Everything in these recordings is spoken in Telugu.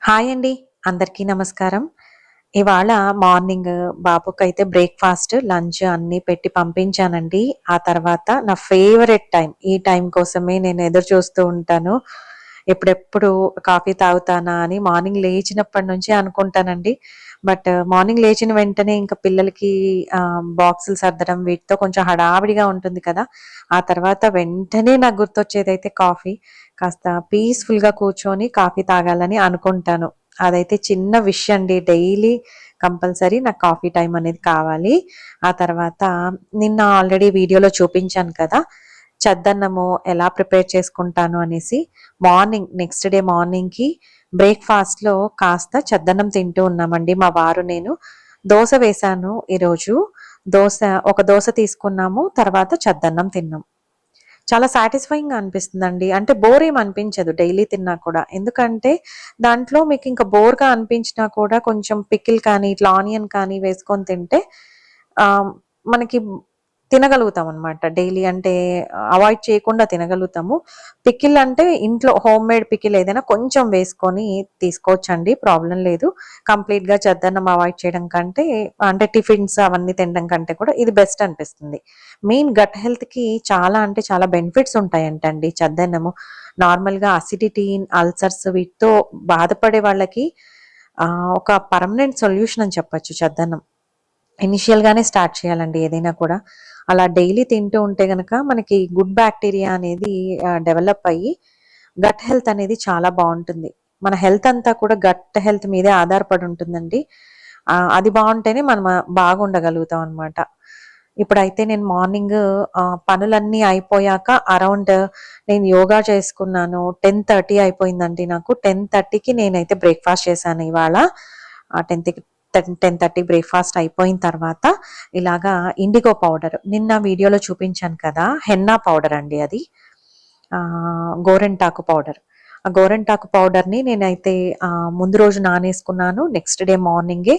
హాయ్ అండి. అందరికీ నమస్కారం. ఇవాళ మార్నింగ్ బాబుకైతే బ్రేక్‌ఫాస్ట్, లంచ్ అన్నీ పెట్టి పంపించానండి. ఆ తర్వాత నా ఫేవరెట్ టైం, ఈ టైం కోసమే నేను ఎదురు చూస్తూ ఉంటాను. ఎప్పుడెప్పుడు కాఫీ తాగుతానా అని మార్నింగ్ లేచినప్పటి నుంచి అనుకుంటానండి. బట్ మార్నింగ్ లేచిన వెంటనే ఇంక పిల్లలకి బాక్సులు సర్దడం వీటితో కొంచెం హడావిడిగా ఉంటుంది కదా! ఆ తర్వాత వెంటనే నాకు గుర్తొచ్చేదైతే కాఫీ. కాస్త పీస్‌ఫుల్‌గా కూర్చొని కాఫీ తాగాలని అనుకుంటాను. అదైతే చిన్న విష్ అండి. డైలీ కంపల్సరీ నాకు కాఫీ టైమ్ అనేది కావాలి. ఆ తర్వాత నిన్న ఆల్రెడీ వీడియోలో చూపించాను కదా! చద్దన్నము ఎలా ప్రిపేర్ చేసుకుంటాను అనేసి. నెక్స్ట్ డే మార్నింగ్‌కి బ్రేక్‌ఫాస్ట్‌లో కాస్త చద్దన్నం తింటూ ఉన్నామండి మా వారు నేను. దోస వేశాను ఈరోజు. దోస ఒక దోస తీసుకున్నాము. తర్వాత చద్దన్నం తిన్నాం. చాలా సాటిస్ఫైయింగ్‌గా అనిపిస్తుందండి. అంటే బోరేమి అనిపించదు డైలీ తిన్నా కూడా. ఎందుకంటే దాంట్లో మీకింక బోర్‌గా అనిపించినా కూడా కొంచెం పికిల్ కానీ, ఇట్లా ఆనియన్ కానీ వేసుకొని తింటే ఆహ్, మనకి తినగలుగుతామనమాట. డైలీ అంటే అవాయిడ్ చేయకుండా తినగలుగుతాము. పికిల్ అంటే ఇంట్లో హోమ్‌మేడ్ పికిల్ ఏదైనా కొంచెం వేసుకొని తీసుకోవచ్చండి. ప్రాబ్లమ్ లేదు. కంప్లీట్‌గా చద్దన్నం అవాయిడ్ చేయడం కంటే అంటే టిఫిన్స్ అవన్నీ తినడం కంటే కూడా ఇది బెస్ట్ అనిపిస్తుంది. మెయిన్ గట్ హెల్త్‌కి చాలా అంటే చాలా బెనిఫిట్స్ ఉంటాయంటండి చద్దన్నము. నార్మల్‌గా అసిడిటీ, అల్సర్స్ వీటితో బాధపడే వాళ్ళకి ఒక పర్మనెంట్ సొల్యూషన్ అని చెప్పొచ్చు చద్దన్నం. ఇనిషియల్‌గానే స్టార్ట్ చేయాలండి ఏదైనా కూడా. అలా డైలీ తింటూ ఉంటే గనక మనకి గుడ్ బాక్టీరియా అనేది డెవలప్ అయ్యి గట్ హెల్త్ అనేది చాలా బావుంటుంది. మన హెల్త్ అంతా కూడా గట్ హెల్త్ మీదే ఆధారపడి ఉంటుందండి. అది బావుంటేనే మనం బాగుండగలుగుతాం అనమాట. ఇప్పుడైతే నేను మార్నింగ్ పనులన్నీ అయిపోయాక అరౌండ్ నేను యోగా చేసుకున్నాను. 10:30 అయిపోయిందండి నాకు. 10:30కి నేనైతే బ్రేక్‌ఫాస్ట్ చేశాను ఇవాళ. 10:30 బ్రేక్‌ఫాస్ట్ అయిపోయిన తర్వాత ఇలాగా ఇండిగో పౌడర్ నిన్న వీడియోలో చూపించాను కదా! హెన్నా పౌడర్ అండి అది. గోరింటాకు పౌడర్. ఆ గోరింటాకు పౌడర్‌ని నేనైతే ముందు రోజు నానేసుకున్నాను. నెక్స్ట్ డే మార్నింగే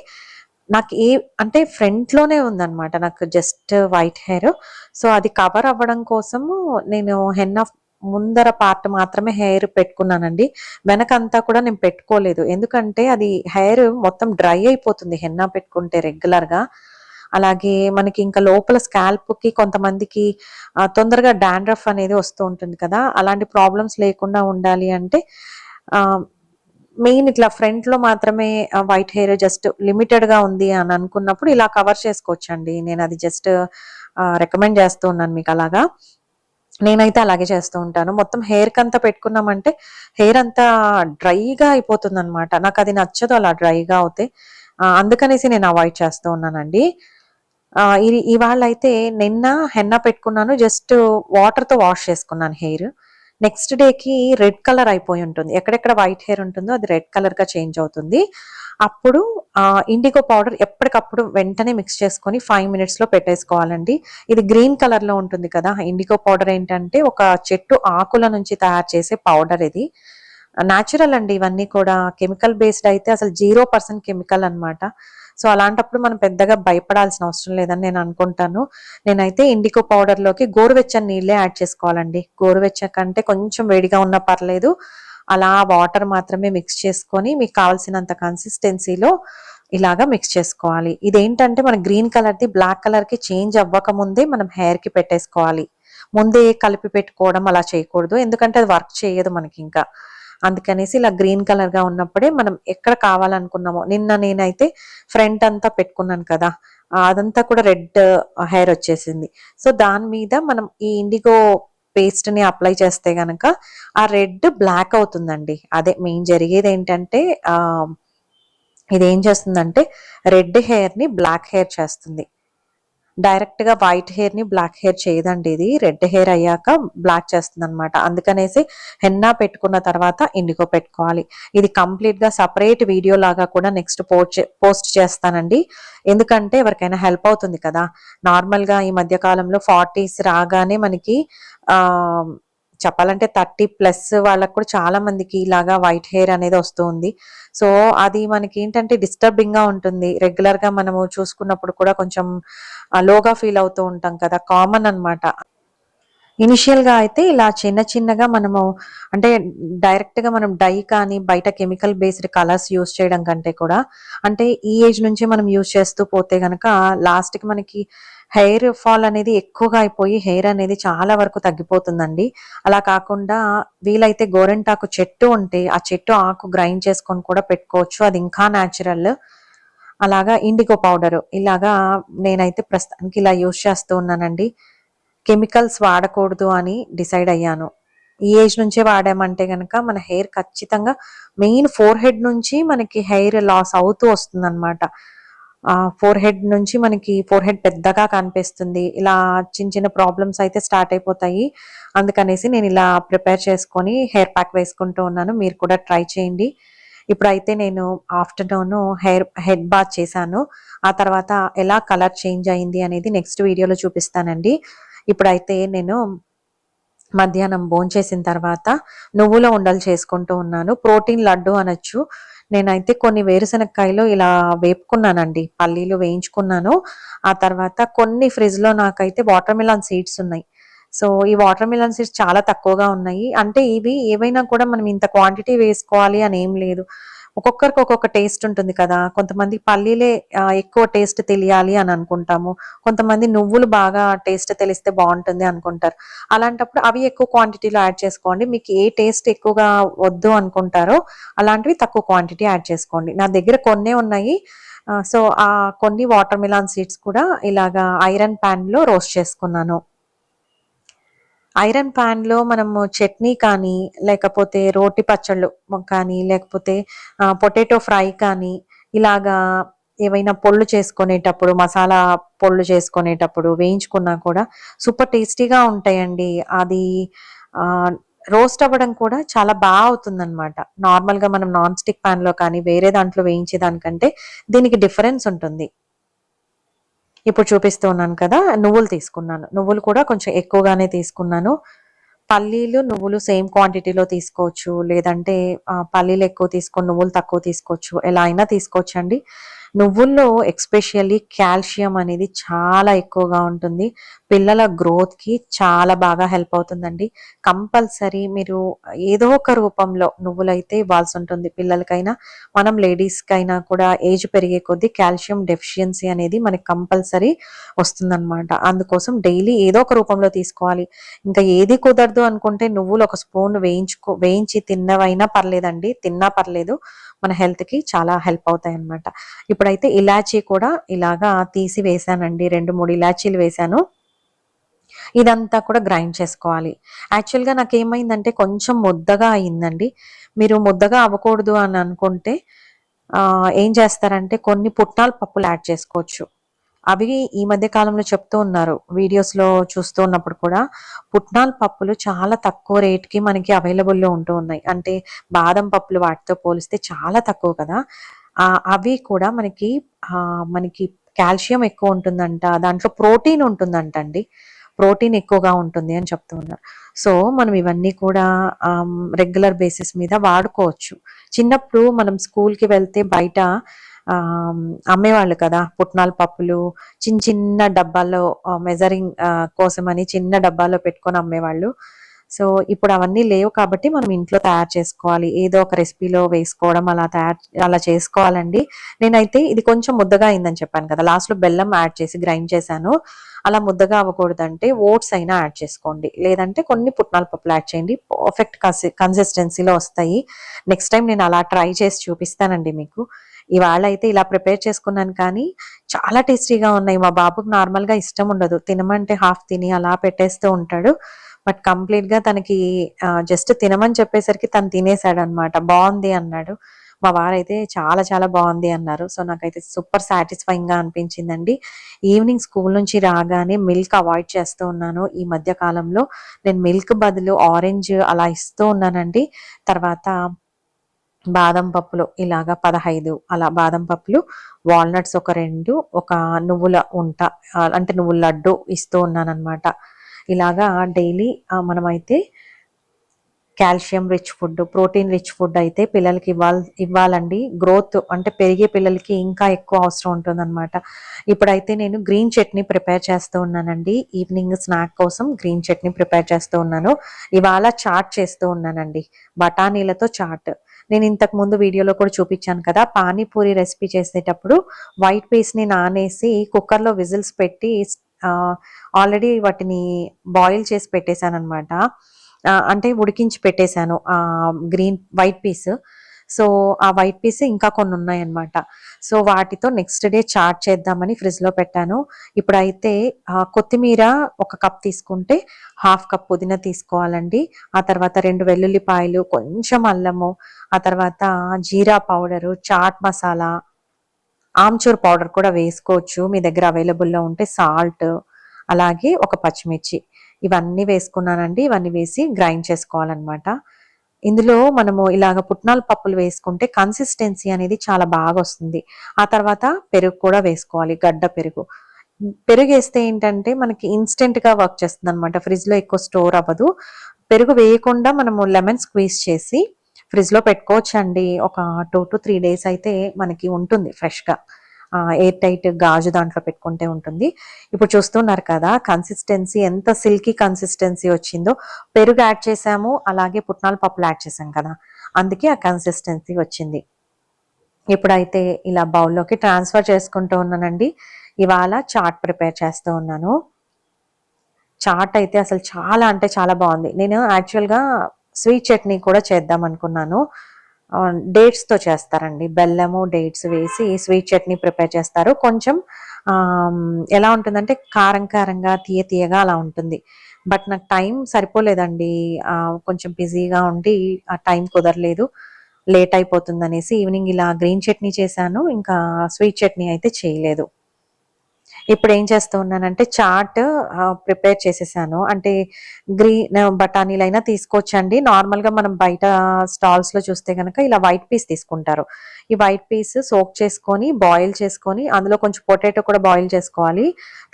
నాకు అంటే ఫ్రంట్‌లోనే ఉందనమాట. నాకు జస్ట్ వైట్ హెయిర్. సో, అది కవర్ అవ్వడం కోసము నేను హెన్నా ముందర పార్ట్ మాత్రమే హెయిర్ పెట్టుకున్నానండి. వెనకంతా కూడా నేను పెట్టుకోలేదు. ఎందుకంటే అది హెయిర్ మొత్తం డ్రై అయిపోతుంది హెన్నా పెట్టుకుంటే రెగ్యులర్‌గా. అలాగే మనకి ఇంకా లోపల స్కాల్ప్‌కి కొంతమందికి తొందరగా డాండ్రఫ్ అనేది వస్తూ ఉంటుంది కదా! అలాంటి ప్రాబ్లమ్స్ లేకుండా ఉండాలి అంటే ఆహ్, మెయిన్ ఇట్లా ఫ్రంట్‌లో మాత్రమే వైట్ హెయిర్ జస్ట్ లిమిటెడ్‌గా ఉంది అని అనుకున్నప్పుడు ఇలా కవర్ చేసుకోవచ్చండి. నేనది జస్ట్ రికమెండ్ చేస్తూ ఉన్నాను మీకలాగా. నేనైతే అలాగే చేస్తూ ఉంటాను. మొత్తం హెయిర్‌కంతా పెట్టుకున్నామంటే హెయిర్ అంతా డ్రైగా అయిపోతుందనమాట. నాకది నచ్చదు అలా డ్రైగా అవుతే. అందుకనేసి నేను అవాయిడ్ చేస్తూ ఉన్నానండి. ఇవాళైతే నిన్న హెన్నా పెట్టుకున్నాను. జస్ట్ వాటర్‌తో వాష్ చేసుకున్నాను హెయిర్. నెక్స్ట్ డేకి రెడ్ కలర్ అయిపోయి ఉంటుంది. ఎక్కడెక్కడ వైట్ హెయిర్ ఉంటుందో అది రెడ్ కలర్‌గా చేంజ్ అవుతుంది. అప్పుడు ఇండిగో పౌడర్ ఎప్పటికప్పుడు వెంటనే మిక్స్ చేసుకొని 5 మినిట్స్‌లో పెట్టేసుకోవాలండి. ఇది గ్రీన్ కలర్‌లో ఉంటుంది కదా! ఇండిగో పౌడర్ ఏంటంటే ఒక చెట్టు ఆకుల నుంచి తయారు చేసే పౌడర్ ఇది. నేచురల్ అండి ఇవన్నీ కూడా. కెమికల్ బేస్డ్ అయితే అసలు 0% కెమికల్ అనమాట. సో, అలాంటప్పుడు మనం పెద్దగా భయపడాల్సిన అవసరం లేదని నేను అనుకుంటాను. నేనైతే ఇండిగో పౌడర్‌లోకి గోరువెచ్చని నీళ్ళే యాడ్ చేసుకోవాలండి. గోరువెచ్చక కంటే కొంచెం వేడిగా ఉన్నా పర్లేదు. అలా వాటర్ మాత్రమే మిక్స్ చేసుకొని మీకు కావాల్సినంత కన్సిస్టెన్సీలో ఇలాగా మిక్స్ చేసుకోవాలి. ఇదేంటంటే మన గ్రీన్ కలర్‌ది బ్లాక్ కలర్‌కి చేంజ్ అవ్వకముందే మనం హెయిర్‌కి పెట్టేసుకోవాలి. ముందే కలిపి పెట్టుకోవడం అలా చేయకూడదు. ఎందుకంటే అది వర్క్ చేయదు మనకింకా. అందుకనేసి ఇలా గ్రీన్ కలర్‌గా ఉన్నప్పుడే మనం ఎక్కడ కావాలనుకున్నామో నిన్న నేనైతే ఫ్రంట్ అంతా పెట్టుకున్నాను కదా! అదంతా కూడా రెడ్ హెయిర్ వచ్చేసింది. సో, దాని మీద మనం ఈ ఇండిగో పేస్ట్‌ని అప్లై చేస్తే గనక ఆ రెడ్ బ్లాక్ అవుతుందండి. అదే మెయిన్ జరిగేదేంటంటే ఇదేం చేస్తుందంటే రెడ్ హెయిర్‌ని బ్లాక్ హెయిర్ చేస్తుంది. డైరెక్ట్‌గా వైట్ హెయిర్‌ని బ్లాక్ హెయిర్ చేయదండి ఇది. రెడ్ హెయిర్ అయ్యాక బ్లాక్ చేస్తుందనమాట. అందుకనేసి హెన్నా పెట్టుకున్న తర్వాత ఇండిగో పెట్టుకోవాలి. ఇది కంప్లీట్‌గా సెపరేట్ వీడియో లాగా కూడా నెక్స్ట్ పోస్ట్ చేస్తానండి. ఎందుకంటే ఎవరికైనా హెల్ప్ అవుతుంది కదా! నార్మల్‌గా ఈ మధ్య కాలంలో 40స్ రాగానే మనకి ఆహ్, చెప్పాలంటే 30+ వాళ్ళకి కూడా చాలా మందికి ఇలాగా వైట్ హెయిర్ అనేది వస్తూ ఉంది. సో, అది మనకేంటంటే డిస్టర్బింగ్‌గా ఉంటుంది. రెగ్యులర్‌గా మనము చూసుకున్నప్పుడు కూడా కొంచెం లోగా ఫీల్ అవుతూ ఉంటాం కదా! కామన్ అనమాట. ఇనిషియల్‌గా అయితే ఇలా చిన్న చిన్నగా మనము అంటే డైరెక్ట్‌గా మనం డై కానీ బయట కెమికల్ బేస్డ్ కలర్స్ యూజ్ చేయడం కంటే కూడా అంటే ఈ ఏజ్ నుంచి మనం యూజ్ చేస్తూ పోతే గనక లాస్ట్‌కి మనకి హెయిర్ ఫాల్ అనేది ఎక్కువగా అయిపోయి హెయిర్ అనేది చాలా వరకు తగ్గిపోతుందండి. అలా కాకుండా వీలైతే గోరింటాకు చెట్టు ఉంటే ఆ చెట్టు ఆకు గ్రైండ్ చేసుకొని కూడా పెట్టుకోవచ్చు. అది ఇంకా న్యాచురల్. అలాగా ఇండిగో పౌడరు ఇలాగా నేనైతే ప్రస్తుతానికి ఇలా యూజ్ చేస్తూ ఉన్నానండి. కెమికల్స్ వాడకూడదు అని డిసైడ్ అయ్యాను. ఈ ఏజ్ నుంచే వాడామంటే గనక మన హెయిర్ ఖచ్చితంగా మెయిన్ ఫోర్ హెడ్ నుంచి మనకి హెయిర్ లాస్ అవుతూ వస్తుందన్నమాట. ఫోర్ హెడ్ నుంచి మనకి ఫోర్ హెడ్ పెద్దగా కనిపిస్తుంది. ఇలా చిన్న చిన్న ప్రాబ్లమ్స్ అయితే స్టార్ట్ అయిపోతాయి. అందుకనేసి నేను ఇలా ప్రిపేర్ చేసుకొని హెయిర్ ప్యాక్ వేసుకుంటూ ఉన్నాను. మీరు కూడా ట్రై చేయండి. ఇప్పుడైతే నేను ఆఫ్టర్‌నూన్ హెడ్ బాత్ చేశాను. ఆ తర్వాత ఎలా కలర్ చేంజ్ అయింది అనేది నెక్స్ట్ వీడియోలో చూపిస్తానండి. ఇప్పుడైతే నేను మధ్యాహ్నం భోంచేసిన తర్వాత నువ్వుల ఉండలు చేసుకుంటూ ఉన్నాను. ప్రోటీన్ లడ్డు అనొచ్చు. నేనైతే కొన్ని వేరుశనక్కాయలు ఇలా వేపుకున్నానండి. పల్లీలు వేయించుకున్నాను. ఆ తర్వాత కొన్ని ఫ్రిడ్జ్‌లో నాకైతే వాటర్ మిలన్ సీడ్స్ ఉన్నాయి. సో, ఈ వాటర్ మిలన్ సీడ్స్ చాలా తక్కువగా ఉన్నాయి. అంటే ఇవి ఏవైనా కూడా మనం ఇంత క్వాంటిటీ వేసుకోవాలి అని ఏం లేదు. ఒక్కొక్కరికి ఒక్కొక్క టేస్ట్ ఉంటుంది కదా! కొంతమంది పల్లీలే ఎక్కువ టేస్ట్ తెలియాలి అని అనుకుంటాము. కొంతమంది నువ్వులు బాగా టేస్ట్ తెలిస్తే బావుంటుంది అనుకుంటారు. అలాంటప్పుడు అవి ఎక్కువ క్వాంటిటీలో యాడ్ చేసుకోండి. మీకు ఏ టేస్ట్ ఎక్కువగా వద్దు అనుకుంటారో అలాంటివి తక్కువ క్వాంటిటీ యాడ్ చేసుకోండి. నా దగ్గర కొన్నే ఉన్నాయి. సో, కొన్ని వాటర్ మిలన్ సీడ్స్ కూడా ఇలాగా ఐరన్ పాన్‌లో రోస్ట్ చేసుకున్నాను. ఐరన్ పాన్‌లో మనము చట్నీ కానీ, లేకపోతే రోటి పచ్చళ్ళు కానీ, లేకపోతే పొటాటో ఫ్రై కానీ, ఇలాగా ఏవైనా పొళ్ళు చేసుకునేటప్పుడు, మసాలా పొళ్ళు చేసుకునేటప్పుడు వేయించుకున్నా కూడా సూపర్ టేస్టీగా ఉంటాయండి. అది ఆహ్, రోస్ట్ అవ్వడం కూడా చాలా అవుతుందనమాట. నార్మల్‌గా మనం నాన్ స్టిక్ పాన్‌లో కానీ, వేరే దాంట్లో వేయించే దానికంటే దీనికి డిఫరెన్స్ ఉంటుంది. ఇప్పుడు చూపిస్తూ ఉన్నాను కదా! నువ్వులు తీసుకున్నాను. నువ్వులు కూడా కొంచెం ఎక్కువగానే తీసుకున్నాను. పల్లీలు, నువ్వులు సేమ్ క్వాంటిటీలో తీసుకోవచ్చు. లేదంటే పల్లీలు ఎక్కువ తీసుకొని, నువ్వులు తక్కువ తీసుకోవచ్చు. ఎలా అయినా తీసుకోవచ్చండి. నువ్వుల్లో ఎస్పెషల్లీ కాల్షియం అనేది చాలా ఎక్కువగా ఉంటుంది. పిల్లల గ్రోత్‌కి చాలా బాగా హెల్ప్ అవుతుందండి. కంపల్సరీ మీరు ఏదో ఒక రూపంలో నువ్వులైతే ఇవ్వాల్సుంటుంది పిల్లలకైనా, మనం లేడీస్‌కైనా కూడా ఏజ్ పెరిగే కొద్దీ కాల్షియం డెఫిషియన్సీ అనేది మనకి కంపల్సరీ వస్తుందనమాట. అందుకోసం డైలీ ఏదో ఒక రూపంలో తీసుకోవాలి. ఇంకా ఏది కుదరదు అనుకుంటే నువ్వులు ఒక స్పూన్ వేయించి తిన్నవైనా పర్లేదండి. తిన్నా పర్లేదు. మన హెల్త్‌కి చాలా హెల్ప్ అవుతాయన్నమాట. ఇప్పుడైతే ఇలాచీ కూడా ఇలాగా తీసి వేశానండి. 2, 3 ఇలాచీలు వేశాను. ఇదంతా కూడా గ్రైండ్ చేసుకోవాలి. యాక్చువల్‌గా నాకేమైందంటే కొంచెం ముద్దగా అయిందండి. మీరు ముద్దగా అవ్వకూడదు అని అనుకుంటే ఏం చేస్తారంటే కొన్ని పుట్నాల పప్పులు యాడ్ చేసుకోవచ్చు. అవి ఈ మధ్య కాలంలో చెప్తూ ఉన్నారు. వీడియోస్‌లో చూస్తూ ఉన్నప్పుడు కూడా పుట్నాల పప్పులు చాలా తక్కువ రేట్‌కి మనకి అవైలబుల్‌లో ఉంటూ ఉన్నాయి. అంటే బాదం పప్పులు వాటితో పోలిస్తే చాలా తక్కువ కదా! అవి కూడా మనకి కాల్షియం ఎక్కువ ఉంటుందంట. దాంట్లో ప్రోటీన్ ఉంటుందంట అండి. ప్రోటీన్ ఎక్కువగా ఉంటుంది అని చెప్తూ ఉన్నారు. సో, మనం ఇవన్నీ కూడా రెగ్యులర్ బేసిస్ మీద వాడుకోవచ్చు. చిన్నప్పుడు మనం స్కూల్‌కి వెళ్తే బయట ఆహ్, అమ్మేవాళ్ళు కదా! పుట్నాల పప్పులు చిన్న చిన్న డబ్బాల్లో మెజరింగ్ కోసమని చిన్న డబ్బాలో పెట్టుకొని అమ్మేవాళ్ళు. సో, ఇప్పుడు అవన్నీ లేవు కాబట్టి మనం ఇంట్లో తయారు చేసుకోవాలి. ఏదో ఒక రెసిపీలో వేసుకోవడం అలా చేసుకోవాలండి. నేనైతే ఇది కొంచెం ముద్దగా అయిందని చెప్పాను కదా! లాస్ట్‌లో బెల్లం యాడ్ చేసి గ్రైండ్ చేశాను. అలా ముద్దగా అవ్వకూడదంటే ఓట్స్ అయినా యాడ్ చేసుకోండి. లేదంటే కొన్ని పుట్నాల పప్పులు యాడ్ చేయండి. పర్ఫెక్ట్ కన్సిస్టెన్సీలో వస్తాయి. నెక్స్ట్ టైమ్ నేను అలా ట్రై చేసి చూపిస్తానండి మీకు. ఇవాళ అయితే ఇలా ప్రిపేర్ చేసుకున్నాను కానీ చాలా టేస్టీగా ఉన్నాయి. మా బాబుకి నార్మల్‌గా ఇష్టం ఉండదు. తినమంటే హాఫ్ తిని అలా పెట్టేస్తూ ఉంటాడు. బట్ కంప్లీట్‌గా తనకి జస్ట్ తినమని చెప్పేసరికి తను తినేసాడనమాట. బావుంది అన్నాడు. మా వారైతే చాలా చాలా బావుంది అన్నారు. సో, నాకైతే సూపర్ సాటిస్ఫైయింగ్‌గా అనిపించిందండి. ఈవినింగ్ స్కూల్ నుంచి రాగానే మిల్క్ అవాయిడ్ చేస్తూ ఉన్నాను. ఈ మధ్య కాలంలో నేను మిల్క్ బదులు ఆరెంజ్ అలా ఇస్తూ ఉన్నానండి. తర్వాత బాదం పప్పులు ఇలాగా 15 అలా బాదం పప్పులు, వాల్‌నట్స్ ఒక 2, ఒక నువ్వుల ఉంట అంటే నువ్వుల లడ్డు ఇస్తూ ఉన్నాననమాట. ఇలాగా డైలీ మనమైతే calcium rich food, protein rich food అయితే పిల్లలకి ఇవ్వాలండి. గ్రోత్ అంటే పెరిగే పిల్లలకి ఇంకా ఎక్కువ అవసరం ఉంటుందన్నమాట. ఇప్పుడైతే నేను గ్రీన్ చట్నీ ప్రిపేర్ చేస్తూ ఉన్నానండి. ఈవినింగ్ స్నాక్ కోసం గ్రీన్ చట్నీ ప్రిపేర్ చేస్తూ ఉన్నాను. ఇవాళ చాట్ చేస్తూ ఉన్నానండి, బఠానీలతో చాట్. నేను ఇంతకు ముందు వీడియోలో కూడా చూపించాను కదా, పానీపూరి రెసిపీ చేసేటప్పుడు వైట్ పీస్ని నానేసి కుక్కర్లో విజిల్స్ పెట్టి ఆల్రెడీ వాటిని బాయిల్ చేసి పెట్టేశాను అనమాట. అంటే ఉడికించి పెట్టేశాను వైట్ పీస్. సో ఆ వైట్ పీస్ ఇంకా కొన్ని ఉన్నాయన్నమాట. సో వాటితో నెక్స్ట్ డే చాట్ చేద్దామని ఫ్రిడ్జ్లో పెట్టాను. ఇప్పుడైతే కొత్తిమీర 1 కప్ తీసుకుంటే 1/2 కప్ పుదీనా తీసుకోవాలండి. ఆ తర్వాత 2 వెల్లుల్లిపాయలు, కొంచెం అల్లము, ఆ తర్వాత జీరా పౌడరు, చాట్ మసాలా, ఆమ్చూర్ పౌడర్ కూడా వేసుకోవచ్చు మీ దగ్గర అవైలబుల్లో ఉంటే, సాల్ట్, అలాగే ఒక పచ్చిమిర్చి, ఇవన్నీ వేసుకున్నానండి. ఇవన్నీ వేసి గ్రైండ్ చేసుకోవాలన్నమాట. ఇందులో మనము ఇలాగ పుట్నాల పప్పులు వేసుకుంటే కన్సిస్టెన్సీ అనేది చాలా బాగా వస్తుంది. ఆ తర్వాత పెరుగు కూడా వేసుకోవాలి, గడ్డ పెరుగు. పెరుగు వేస్తే ఏంటంటే మనకి ఇన్స్టెంట్గా వర్క్ చేస్తుంది అనమాట, ఫ్రిడ్జ్లో ఎక్కువ స్టోర్ అవ్వదు. పెరుగు వేయకుండా మనము లెమన్ స్క్వీజ్ చేసి ఫ్రిడ్జ్లో పెట్టుకోవచ్చండి. ఒక 2 to 3 days అయితే మనకి ఉంటుంది ఫ్రెష్గా. ఎయిర్ టైట్ గాజు దాంట్లో పెట్టుకుంటే ఉంటుంది. ఇప్పుడు చూస్తున్నారు కదా కన్సిస్టెన్సీ ఎంత సిల్కీ కన్సిస్టెన్సీ వచ్చిందో. పెరుగు యాడ్ చేసాము, అలాగే పుట్నాల పప్పులు యాడ్ చేసాం కదా, అందుకే ఆ కన్సిస్టెన్సీ వచ్చింది. ఇప్పుడైతే ఇలా బౌల్లోకి ట్రాన్స్ఫర్ చేసుకుంటూ ఉన్నానండి. ఇవాళ చాట్ ప్రిపేర్ చేస్తూ ఉన్నాను. చాట్ అయితే అసలు చాలా అంటే చాలా బాగుంది. నేను యాక్చువల్గా స్వీట్ చట్నీ కూడా చేద్దాం అనుకున్నాను. డేట్స్తో చేస్తారండి, బెల్లము డేట్స్ వేసి స్వీట్ చట్నీ ప్రిపేర్ చేస్తారు. కొంచెం ఎలా ఉంటుందంటే కారం కారంగా, తీయగా అలా ఉంటుంది. బట్ నాకు టైం సరిపోలేదండి, కొంచెం బిజీగా ఉండి ఆ టైం కుదరలేదు, లేట్ అయిపోతుంది అనేసి ఈవినింగ్ ఇలా గ్రీన్ చట్నీ చేశాను. ఇంకా స్వీట్ చట్నీ అయితే చేయలేదు. ఇప్పుడు ఏం చేస్తూ ఉన్నానంటే చాట్ ప్రిపేర్ చేసేసాను. అంటే బఠానీలైనా తీసుకోవచ్చండి. నార్మల్గా మనం బయట స్టాల్స్లో చూస్తే కనుక ఇలా వైట్ పీస్ తీసుకుంటారు. ఈ వైట్ పీస్ సోక్ చేసుకొని బాయిల్ చేసుకొని అందులో కొంచెం పొటాటో కూడా బాయిల్ చేసుకోవాలి.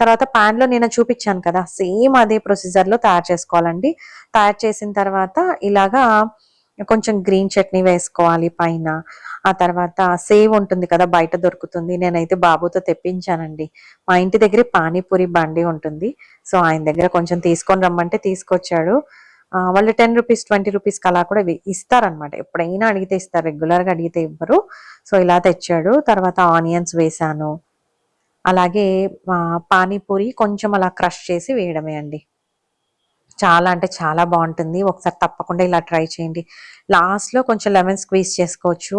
తర్వాత ప్యాన్లో నేను చూపించాను కదా, సేమ్ అదే ప్రొసీజర్లో తయారు చేసుకోవాలండి. తయారు చేసిన తర్వాత ఇలాగా కొంచెం గ్రీన్ చట్నీ వేసుకోవాలి పైన. ఆ తర్వాత సేవ్ ఉంటుంది కదా, బయట దొరుకుతుంది. నేనైతే బాబుతో తెప్పించానండి. మా ఇంటి దగ్గర పానీపూరి బండి ఉంటుంది. సో ఆయన దగ్గర కొంచెం తీసుకొని రమ్మంటే తీసుకొచ్చాడు. వాళ్ళు 10 రూపీస్ 20 రూపీస్కి అలా కూడా ఇస్తారనమాట. ఎప్పుడైనా అడిగితే ఇస్తారు, రెగ్యులర్గా అడిగితే ఇవ్వరు. సో ఇలా తెచ్చాడు. తర్వాత ఆనియన్స్ వేసాను. అలాగే పానీపూరి కొంచెం అలా క్రష్ చేసి వేయడమే అండి. చాలా అంటే చాలా బాగుంటుంది. ఒకసారి తప్పకుండా ఇలా ట్రై చేయండి. లాస్ట్‌లో కొంచెం లెమన్ స్క్వీజ్ చేసుకోవచ్చు.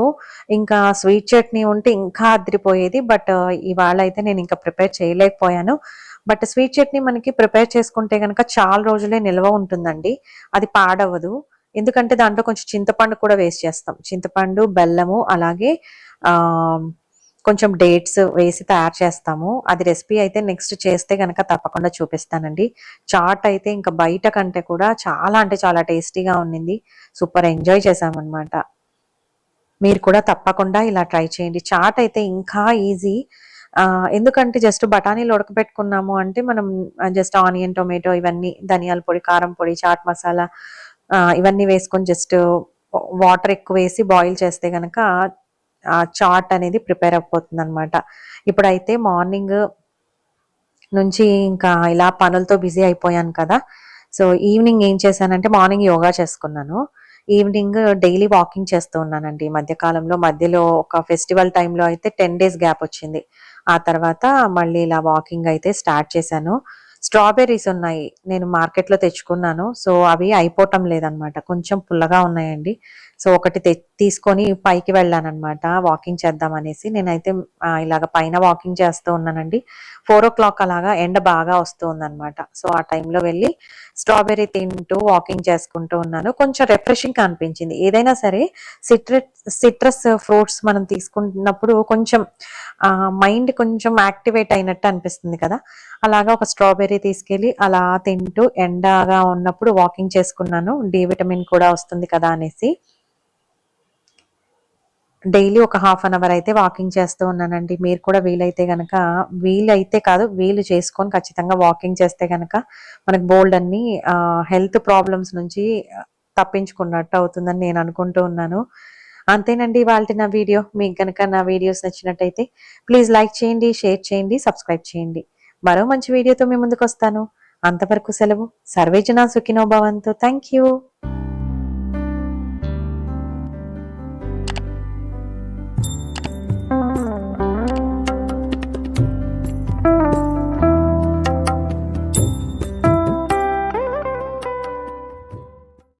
ఇంకా స్వీట్ చట్నీ ఉంటే ఇంకా అదిరిపోయేది. బట్ ఇవాళ అయితే నేను ఇంకా ప్రిపేర్ చేయలేకపోయాను. బట్ స్వీట్ చట్నీ మనకి ప్రిపేర్ చేసుకుంటే గనక చాలా రోజులే నిల్వ ఉంటుందండి, అది పాడవ్వదు. ఎందుకంటే దాంట్లో కొంచెం చింతపండు కూడా వేస్ట్ చేస్తాం. చింతపండు, బెల్లము, అలాగే కొంచెం డేట్స్ వేసి తయారు చేస్తాము. అది రెసిపీ అయితే నెక్స్ట్ చేస్తే కనుక తప్పకుండా చూపిస్తానండి. చాట్ అయితే ఇంకా బయట కంటే కూడా చాలా అంటే చాలా టేస్టీగా ఉన్నింది. సూపర్ ఎంజాయ్ చేసామన్నమాట. మీరు కూడా తప్పకుండా ఇలా ట్రై చేయండి. చాట్ అయితే ఇంకా ఈజీ. ఎందుకంటే జస్ట్ బఠానీలు ఉడకబెట్టుకున్నాము అంటే మనం జస్ట్ ఆనియన్, టొమాటో, ఇవన్నీ ధనియాల పొడి, కారం పొడి, చాట్ మసాలా ఇవన్నీ వేసుకొని జస్ట్ వాటర్ ఎక్కువ వేసి బాయిల్ చేస్తే కనుక చాట్ అనేది ప్రిపేర్ అయిపోతుంది అనమాట. ఇప్పుడైతే మార్నింగ్ నుంచి ఇంకా ఇలా పనులతో బిజీ అయిపోయాను కదా. సో ఈవినింగ్ ఏం చేశానంటే మార్నింగ్ యోగా చేసుకున్నాను. ఈవినింగ్ డైలీ వాకింగ్ చేస్తూ ఉన్నానండి. మధ్యకాలంలో మధ్యలో ఒక ఫెస్టివల్ టైంలో అయితే 10 days గ్యాప్ వచ్చింది. ఆ తర్వాత మళ్ళీ ఇలా వాకింగ్ అయితే స్టార్ట్ చేశాను. స్ట్రాబెర్రీస్ ఉన్నాయి, నేను మార్కెట్లో తెచ్చుకున్నాను. సో అవి అయిపోవటం లేదనమాట, కొంచెం పుల్లగా ఉన్నాయండి. సో ఒకటి తీసుకొని పైకి వెళ్ళానమాట వాకింగ్ చేద్దాం అనేసి. నేనైతే ఇలాగ పైన వాకింగ్ చేస్తూ ఉన్నానండి. 4 o'clock అలాగా ఎండ బాగా వస్తూ ఉందన్నమాట. సో ఆ టైంలో వెళ్ళి స్ట్రాబెర్రీ తింటూ వాకింగ్ చేసుకుంటూ ఉన్నాను. కొంచెం రిఫ్రెషింగ్ అనిపించింది. ఏదైనా సరే సిట్రస్ ఫ్రూట్స్ మనం తీసుకుంటున్నప్పుడు కొంచెం మైండ్ కొంచెం యాక్టివేట్ అయినట్టు అనిపిస్తుంది కదా. అలాగా ఒక స్ట్రాబెర్రీ తీసుకెళ్ళి అలా తింటూ ఎండగా ఉన్నప్పుడు వాకింగ్ చేసుకున్నాను. డి విటమిన్ కూడా వస్తుంది కదా అనేసి. డైలీ ఒక 1/2 hour అయితే వాకింగ్ చేస్తూ ఉన్నానండి. మీరు కూడా వీలు చేసుకొని ఖచ్చితంగా వాకింగ్ చేస్తే కనుక మనకు బోల్డ్ అన్ని హెల్త్ ప్రాబ్లమ్స్ నుంచి తప్పించుకున్నట్టు అవుతుందని నేను అనుకుంటూ ఉన్నాను. అంతేనండి ఇవాల్టి నా వీడియో. మీకు గనక నా వీడియోస్ నచ్చినట్టయితే ప్లీజ్ లైక్ చేయండి, షేర్ చేయండి, సబ్స్క్రైబ్ చేయండి. మరో మంచి వీడియోతో మీ ముందుకొస్తాను. అంతవరకు సెలవు. సర్వే జనా సుఖినో భవంతు. Thank you.